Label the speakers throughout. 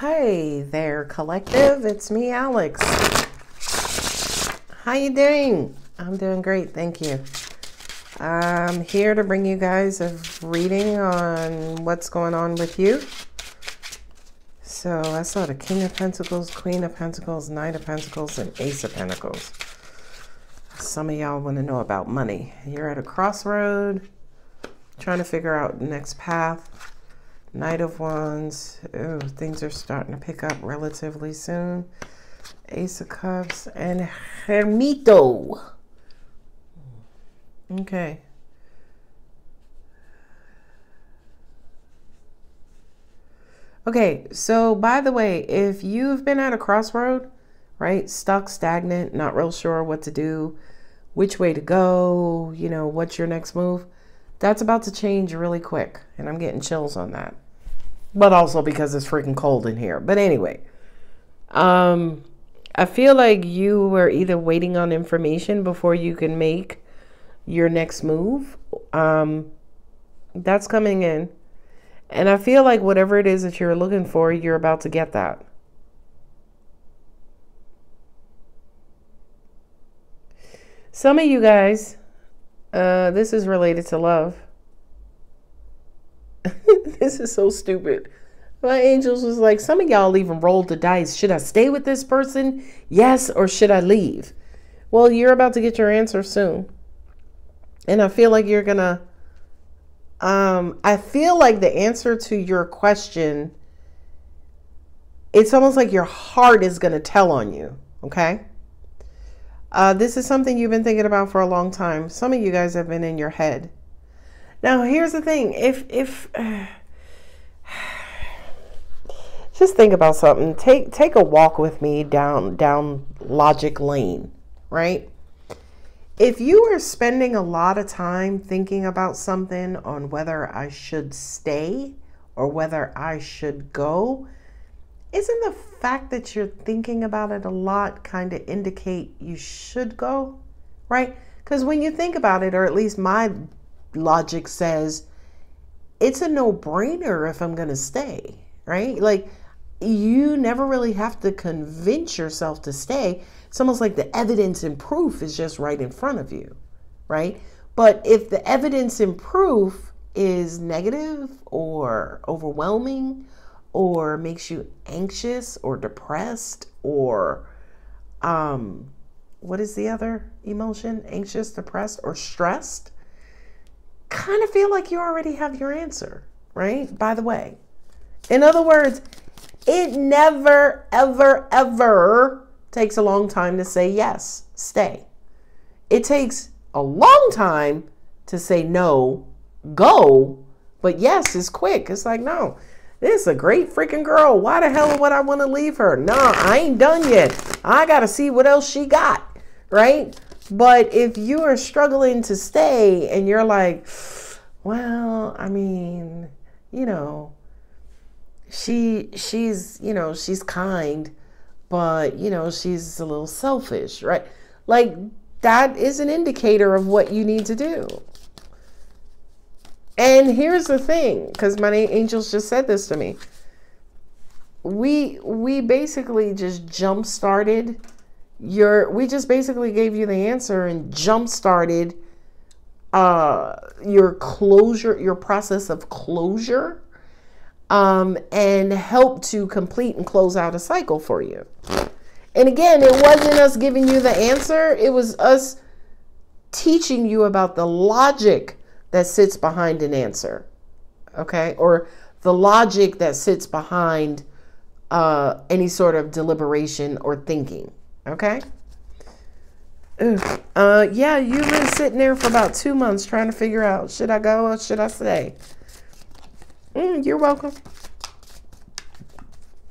Speaker 1: Hey there, collective. It's me, Alex. How you doing? I'm doing great, thank you. I'm here to bring you guys a reading on what's going on with you. So I saw the King of Pentacles, Queen of Pentacles, Knight of Pentacles, and Ace of Pentacles. Some of y'all want to know about money. You're at a crossroad, trying to figure out the next path. Knight of Wands. Oh, things are starting to pick up relatively soon. Ace of Cups and Hermito. Okay. Okay, so by the way, if you've been at a crossroad, right, stuck, stagnant, not real sure what to do, which way to go, you know, what's your next move, that's about to change really quick. And I'm getting chills on that. But also because it's freaking cold in here. But anyway, I feel like you were either waiting on information before you can make your next move. That's coming in. And I feel like whatever it is that you're looking for, you're about to get that. Some of you guys, this is related to love. This is so stupid. My angels was like, some of y'all even rolled the dice. Should I stay with this person? Yes, or should I leave? Well, you're about to get your answer soon. And I feel like you're gonna, I feel like the answer to your question, it's almost like your heart is gonna tell on you, okay? This is something you've been thinking about for a long time. Some of you guys have been in your head. Now, here's the thing. Just think about something. Take a walk with me down logic lane, right? If you are spending a lot of time thinking about something on whether I should stay or whether I should go, isn't the fact that you're thinking about it a lot kind of indicate you should go, right? Because when you think about it, or at least my logic says, it's a no-brainer if I'm going to stay, right? Like, you never really have to convince yourself to stay. It's almost like the evidence and proof is just right in front of you, right? But if the evidence and proof is negative or overwhelming or makes you anxious or depressed or, what is the other emotion? Anxious, depressed, or stressed? Kind of feel like you already have your answer, right? By the way. In other words, it never, ever, ever takes a long time to say yes, stay. It takes a long time to say no, go, but yes is quick. It's like, no, this is a great freaking girl. Why the hell would I want to leave her? No, I ain't done yet. I got to see what else she got, right? But if you are struggling to stay and you're like, well, I mean, you know, she's, you know, she's kind, but, you know, she's a little selfish, right? Like, that is an indicator of what you need to do. And here's the thing, because my angels just said this to me. We basically just jump-started we just basically gave you the answer and jump-started your closure, your process of closure, and helped to complete and close out a cycle for you. And again, it wasn't us giving you the answer. It was us teaching you about the logic that sits behind an answer, okay? Or the logic that sits behind any sort of deliberation or thinking. Okay. Yeah, you've been sitting there for about 2 months trying to figure out, should I go or should I stay? You're welcome.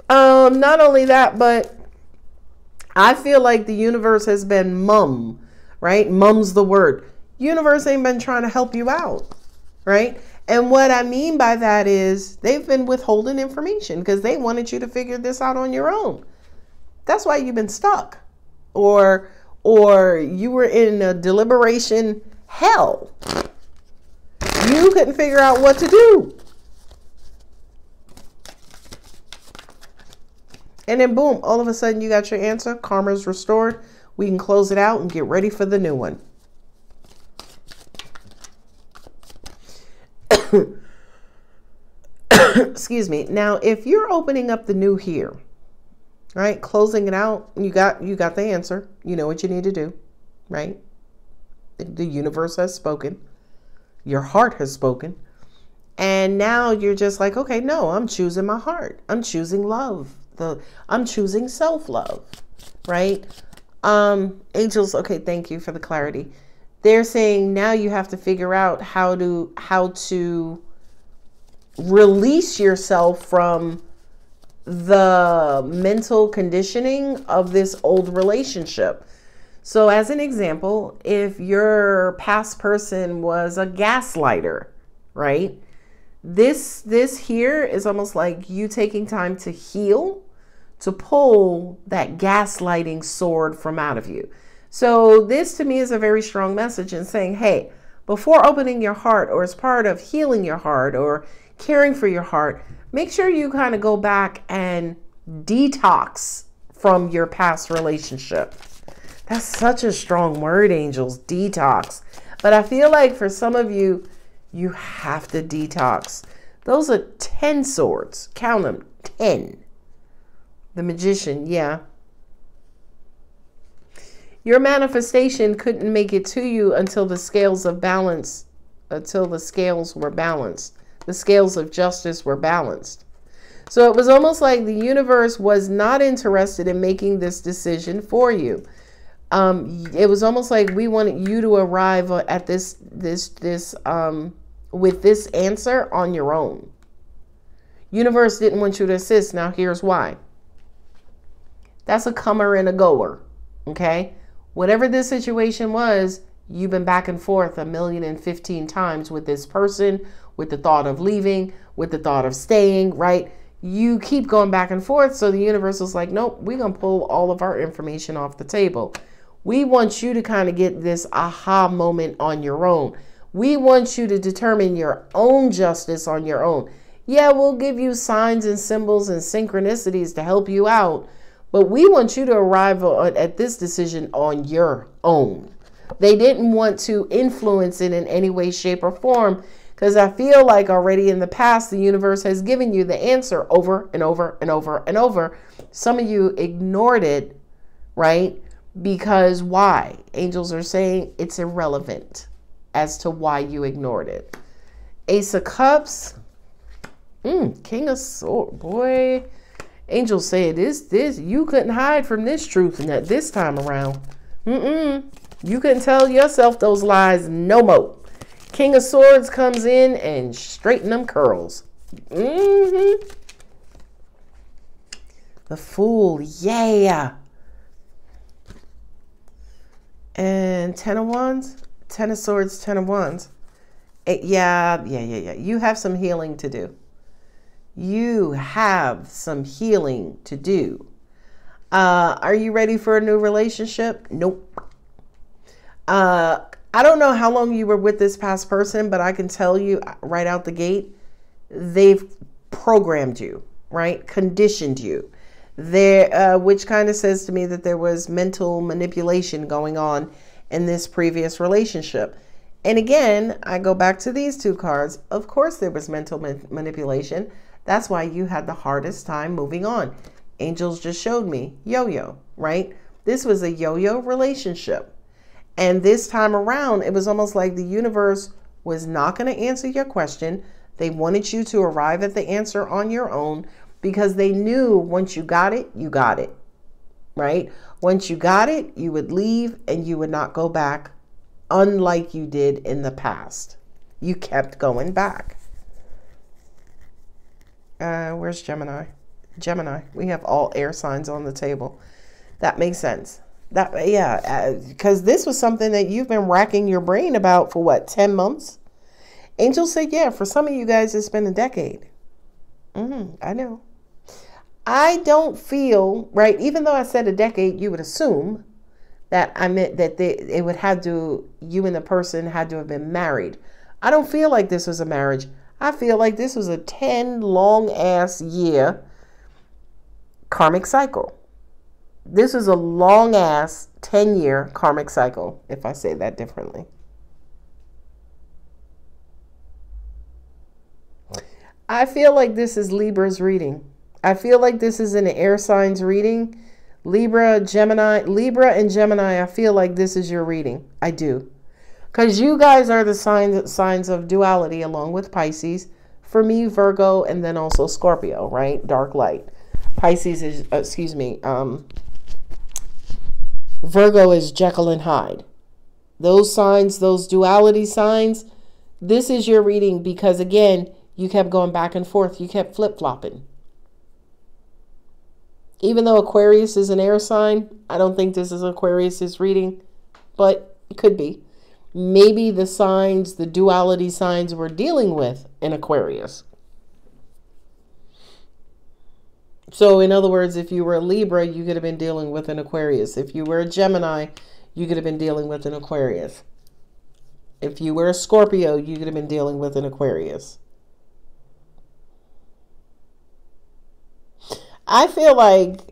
Speaker 1: Not only that, but I feel like the universe has been mum, right? Mum's the word. Universe ain't been trying to help you out, right? And what I mean by that is they've been withholding information because they wanted you to figure this out on your own. That's why you've been stuck, or you were in a deliberation hell. You couldn't figure out what to do. And then boom, all of a sudden you got your answer. Karma's restored. We can close it out and get ready for the new one. Excuse me. Now, if you're opening up the new here, right, closing it out, you got the answer. You know what you need to do, right? The universe has spoken. Your heart has spoken. And now you're just like, okay, no, I'm choosing my heart. I'm choosing love. I'm choosing self-love, right? Angels, okay, thank you for the clarity. They're saying now you have to figure out how to release yourself from the mental conditioning of this old relationship. So as an example, if your past person was a gaslighter, right? This here is almost like you taking time to heal, to pull that gaslighting sword from out of you. So this to me is a very strong message in saying, hey, before opening your heart, or as part of healing your heart or caring for your heart, make sure you kind of go back and detox from your past relationship. That's such a strong word, angels, detox. But I feel like for some of you, you have to detox. Those are 10 swords. Count them, 10. The Magician, yeah. Your manifestation couldn't make it to you until the scales of balance, until the scales were balanced. The scales of justice were balanced. So it was almost like the universe was not interested in making this decision for you. It was almost like we wanted you to arrive at this with this answer on your own. Universe didn't want you to assist. Now here's why. That's a comer and a goer. Okay? Whatever this situation was, you've been back and forth 1,015 times with this person, with the thought of leaving, with the thought of staying, right? You keep going back and forth. So the universe is like, nope, we're going to pull all of our information off the table. We want you to kind of get this aha moment on your own. We want you to determine your own justice on your own. Yeah, we'll give you signs and symbols and synchronicities to help you out, but we want you to arrive at this decision on your own. They didn't want to influence it in any way, shape, or form, because I feel like already in the past, the universe has given you the answer over and over and over and over. Some of you ignored it, right? Because why? Angels are saying it's irrelevant as to why you ignored it. Ace of Cups. King of Swords. Boy, angels say this. You couldn't hide from this truth this time around. You couldn't tell yourself those lies no more. King of Swords comes in and straighten them curls. The Fool. Yeah. And 10 of Wands. 10 of Swords, 10 of Wands. Yeah. You have some healing to do. You have some healing to do. Are you ready for a new relationship? Nope. I don't know how long you were with this past person, but I can tell you right out the gate, they've programmed you, right? Conditioned you. Which kind of says to me that there was mental manipulation going on in this previous relationship. And again, I go back to these two cards. Of course, there was mental manipulation. That's why you had the hardest time moving on. Angels just showed me yo-yo, right? This was a yo-yo relationship. And this time around, it was almost like the universe was not going to answer your question. They wanted you to arrive at the answer on your own because they knew once you got it, right? Once you got it, you would leave and you would not go back, unlike you did in the past. You kept going back. Where's Gemini? Gemini. We have all air signs on the table. That makes sense. Because this was something that you've been racking your brain about for what, 10 months? Angels said, yeah, for some of you guys, it's been a decade. I know. I don't feel, right, even though I said a decade, you would assume that I meant that it would have to, you and the person had to have been married. I don't feel like this was a marriage. I feel like this was a 10 long ass year karmic cycle. This is a long ass 10-year karmic cycle, if I say that differently. I feel like this is Libra's reading. I feel like this is an air signs reading. Libra and Gemini, I feel like this is your reading. I do. Because you guys are the signs of duality along with Pisces. For me, Virgo, and then also Scorpio, right? Dark light. Pisces is, Virgo is Jekyll and Hyde. Those signs, those duality signs, this is your reading because, again, you kept going back and forth. You kept flip-flopping. Even though Aquarius is an air sign, I don't think this is Aquarius's reading, but it could be. Maybe the signs, the duality signs we're dealing with in Aquarius. So in other words, if you were a Libra, you could have been dealing with an Aquarius. If you were a Gemini, you could have been dealing with an Aquarius. If you were a Scorpio, you could have been dealing with an Aquarius. I feel like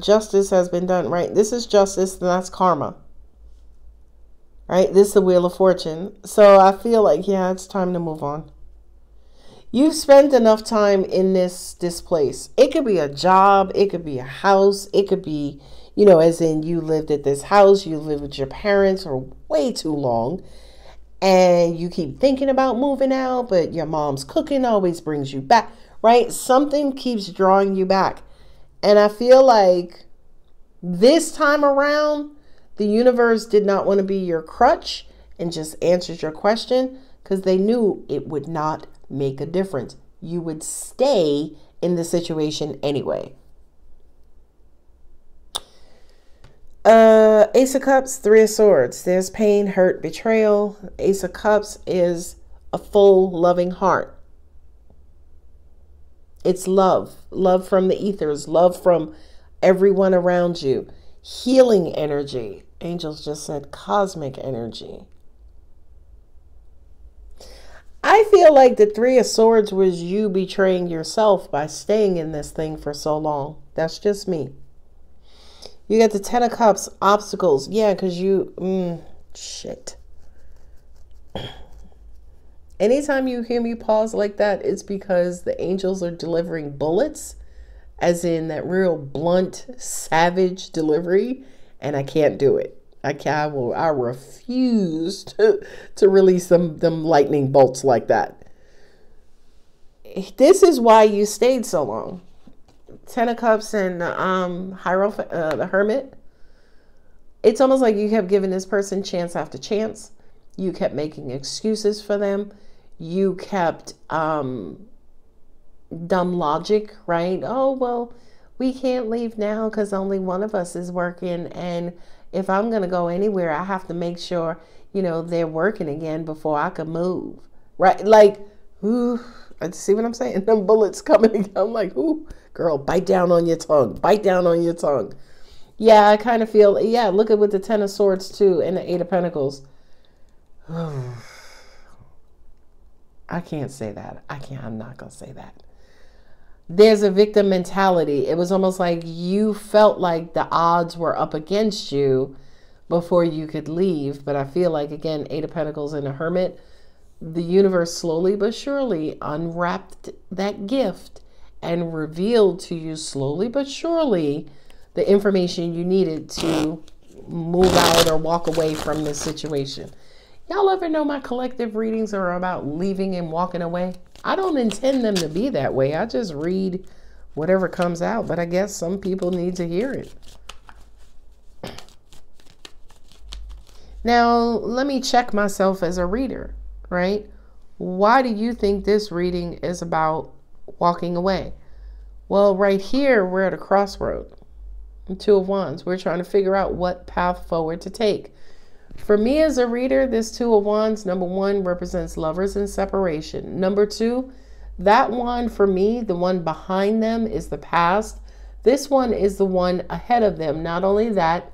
Speaker 1: justice has been done, right? This is justice, and that's karma. Right? This is the Wheel of Fortune. So I feel like, yeah, it's time to move on. You've spent enough time in this place. It could be a job. It could be a house. It could be, you know, as in you lived at this house. You lived with your parents for way too long. And you keep thinking about moving out, but your mom's cooking always brings you back. Right? Something keeps drawing you back. And I feel like this time around, the universe did not want to be your crutch and just answered your question because they knew it would not make a difference. You would stay in the situation anyway. Ace of Cups, Three of Swords. There's pain, hurt, betrayal. Ace of Cups is a full, loving heart. It's love. Love from the ethers. Love from everyone around you. Healing energy. Angels just said cosmic energy. I feel like the Three of Swords was you betraying yourself by staying in this thing for so long. That's just me. You got the Ten of Cups, obstacles. Yeah, because you... shit. Anytime you hear me pause like that, it's because the angels are delivering bullets, as in that real blunt, savage delivery, and I can't do it. I refuse to release them lightning bolts like that. This is why you stayed so long. Ten of Cups and the Hermit. It's almost like you kept giving this person chance after chance. You kept making excuses for them. You kept dumb logic, right? Oh, well, we can't leave now because only one of us is working. And if I'm going to go anywhere, I have to make sure, you know, they're working again before I can move. Right? Like, ooh, see what I'm saying? Them bullets coming again. I'm like, ooh, girl, bite down on your tongue. Bite down on your tongue. Yeah, I kind of feel, yeah, look at with the Ten of Swords too and the Eight of Pentacles. I can't say that. I'm not going to say that. There's a victim mentality. It was almost like you felt like the odds were up against you before you could leave. But I feel like, again, Eight of Pentacles and a Hermit, the universe slowly but surely unwrapped that gift and revealed to you slowly but surely the information you needed to move out or walk away from this situation. Y'all ever know my collective readings are about leaving and walking away? I don't intend them to be that way. I just read whatever comes out, but I guess some people need to hear it. Now, let me check myself as a reader, right? Why do you think this reading is about walking away? Well, right here, we're at a crossroad. Two of Wands. We're trying to figure out what path forward to take. For me as a reader, this Two of Wands, number one, represents lovers in separation. Number two, that one for me, the one behind them is the past. This one is the one ahead of them. Not only that,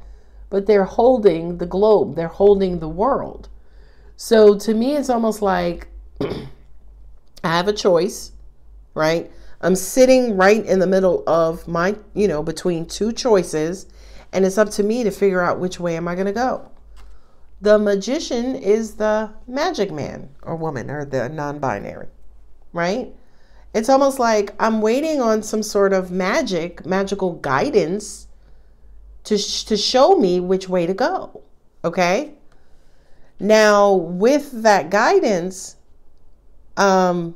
Speaker 1: but they're holding the globe. They're holding the world. So to me, it's almost like I have a choice, right? I'm sitting right in the middle of my, between two choices, and it's up to me to figure out which way am I going to go. The magician is the magic man or woman or the non-binary, right? It's almost like I'm waiting on some sort of magical guidance to show me which way to go. Okay? Now, with that guidance, the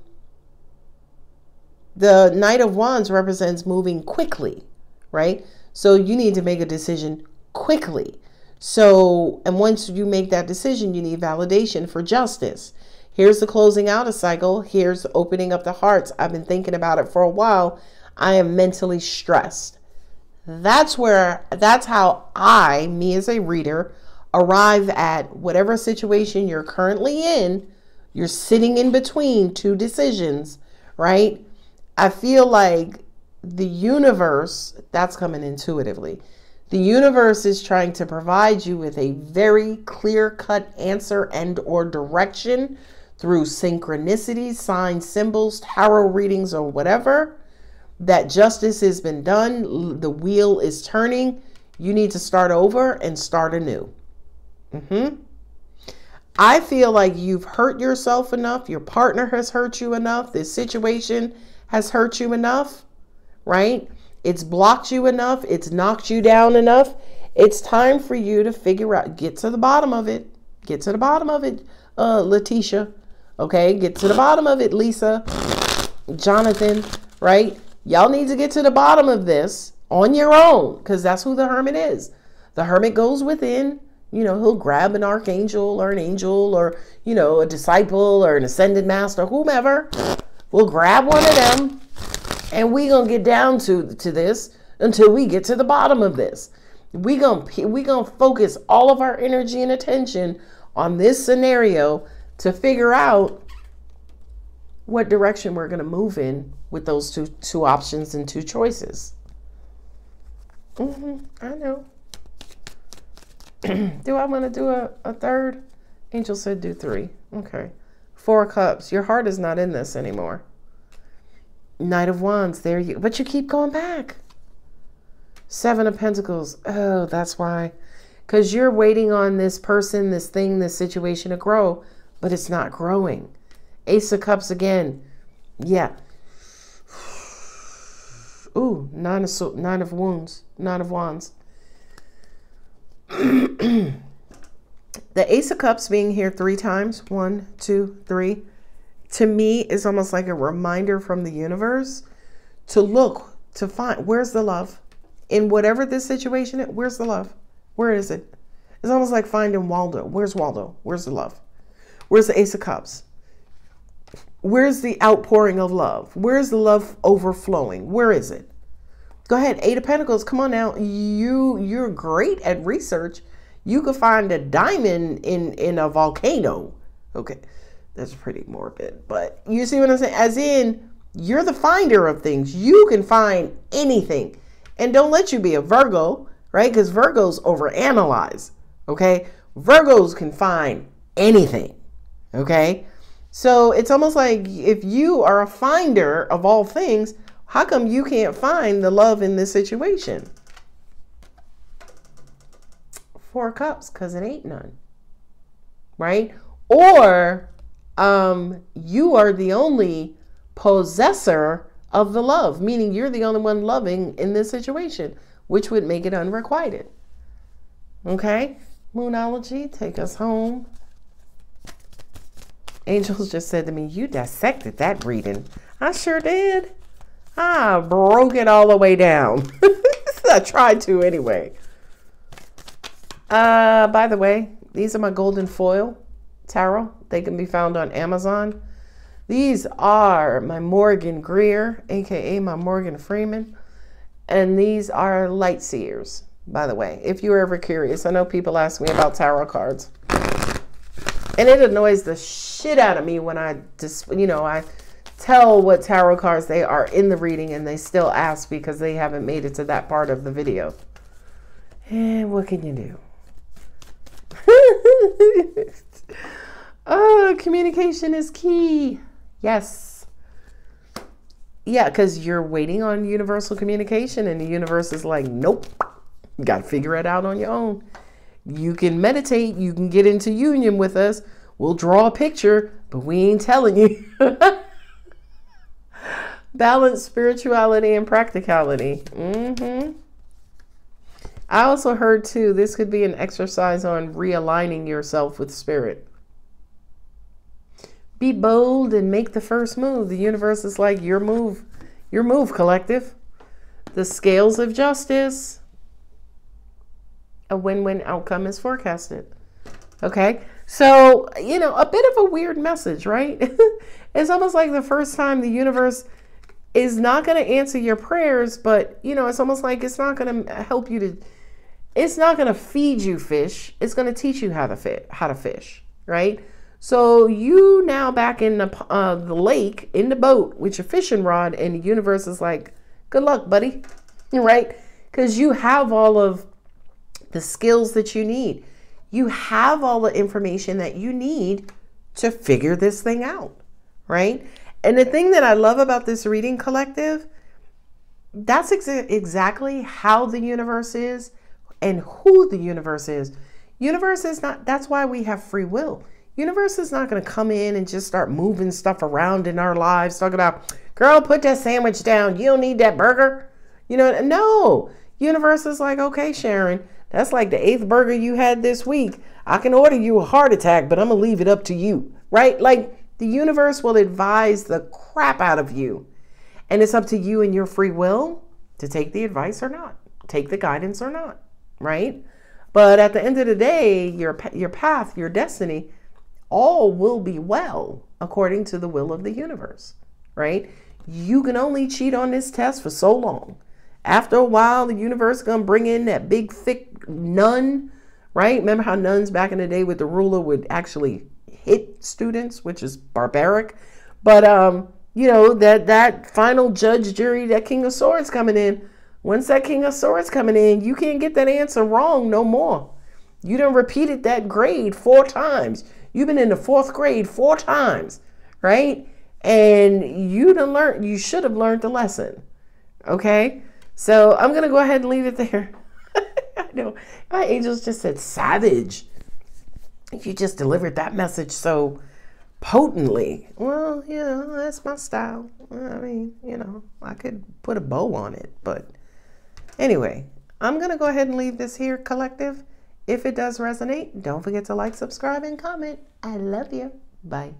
Speaker 1: Knight of Wands represents moving quickly, right? So you need to make a decision quickly. So, and once you make that decision, you need validation for justice. Here's the closing out a cycle. Here's opening up the hearts. I've been thinking about it for a while. I am mentally stressed. That's how I, me as a reader, arrive at whatever situation you're currently in. You're sitting in between two decisions, right? I feel like the universe, that's coming intuitively. The universe is trying to provide you with a very clear-cut answer and or direction through synchronicities, signs, symbols, tarot readings, or whatever. That justice has been done. The wheel is turning. You need to start over and start anew. I feel like you've hurt yourself enough. Your partner has hurt you enough. This situation has hurt you enough, right? It's blocked you enough. It's knocked you down enough. It's time for you to figure out, get to the bottom of it. Get to the bottom of it, Letitia. Okay, get to the bottom of it, Lisa, Jonathan, right? Y'all need to get to the bottom of this on your own, because that's who the hermit is. The hermit goes within. He'll grab an archangel or an angel or, a disciple or an ascended master, whomever. We'll grab one of them. And we gonna get down to this until we get to the bottom of this. We gonna focus all of our energy and attention on this scenario to figure out what direction we're gonna move in with those two options and two choices. I know. Do I want to do a third? Angel said do 3. Okay. 4 of Cups. Your heart is not in this anymore. Knight of Wands, but you keep going back. 7 of Pentacles. Oh, that's why. Because you're waiting on this person, this thing, this situation to grow, but it's not growing. Ace of Cups again. Yeah. Ooh, 9 of Wands. The Ace of Cups being here 3 times, 1, 2, 3, to me is almost like a reminder from the universe to look, to find, where's the love? In whatever this situation is, where's the love? Where is it? It's almost like finding Waldo. Where's Waldo? Where's the love? Where's the Ace of Cups? Where's the outpouring of love? Where's the love overflowing? Where is it? Go ahead. 8 of Pentacles. Come on now. You're great at research. You could find a diamond in a volcano. Okay. That's pretty morbid, but you see what I'm saying? As in, you're the finder of things. You can find anything. And don't let you be a Virgo, right? Because Virgos overanalyze, okay? Virgos can find anything, okay? So it's almost like if you are a finder of all things, how come you can't find the love in this situation? 4 of Cups, because it ain't none, right? Or you are the only possessor of the love, meaning you're the only one loving in this situation, which would make it unrequited. Okay? Moonology, take us home. Angels just said to me, you dissected that reading. I sure did. I broke it all the way down. I tried to anyway. By the way, these are my golden foil tarot. They can be found on Amazon. These are my Morgan Greer, aka my Morgan Freeman, and these are light seers, by the way, if you're ever curious. I know people ask me about tarot cards, and it annoys the shit out of me when I just, I tell what tarot cards they are in the reading and they still ask because they haven't made it to that part of the video. And what can you do? Oh, communication is key. Yes. Yeah, because you're waiting on universal communication, and the universe is like, nope, you got to figure it out on your own. You can meditate, you can get into union with us, we'll draw a picture, but we ain't telling you. Balance spirituality and practicality. I also heard too, this could be an exercise on realigning yourself with spirit. Be bold and make the first move. The universe is like, your move, collective. The scales of justice. A win-win outcome is forecasted. Okay, so, you know, a bit of a weird message, right? It's almost like the first time the universe is not going to answer your prayers, but, you know, it's almost like it's not going to help you to, it's not going to feed you fish. It's going to teach you how to fish, right? So you now back in the lake, in the boat with your fishing rod, and the universe is like, good luck, buddy, right? Because you have all of the skills that you need. You have all the information that you need to figure this thing out, right? And the thing that I love about this reading, collective, that's exactly how the universe is and who the universe is. Universe is not, that's why we have free will. Universe is not going to come in and just start moving stuff around in our lives, talking about, girl, put that sandwich down. You don't need that burger. You know, no. Universe is like, okay, Sharon, that's like the 8th burger you had this week. I can order you a heart attack, but I'm going to leave it up to you, right? Like, the universe will advise the crap out of you. And it's up to you and your free will to take the advice or not, take the guidance or not, right? But at the end of the day, your path, your destiny, all will be well according to the will of the universe, right? You can only cheat on this test for so long. After a while, the universe is going to bring in that big, thick nun, right? Remember how nuns back in the day with the ruler would actually hit students, which is barbaric. But, you know, that final judge, jury, that King of Swords coming in, once that King of Swords coming in, you can't get that answer wrong no more. You done repeated that grade 4 times. You've been in the 4th grade 4 times, right? And you should have learned the lesson, okay? So I'm going to go ahead and leave it there. I know, my angels just said savage. You just delivered that message so potently. Well, you know, that's my style. I mean, you know, I could put a bow on it. But anyway, I'm going to go ahead and leave this here, collective. If it does resonate, don't forget to like, subscribe, and comment. I love you. Bye.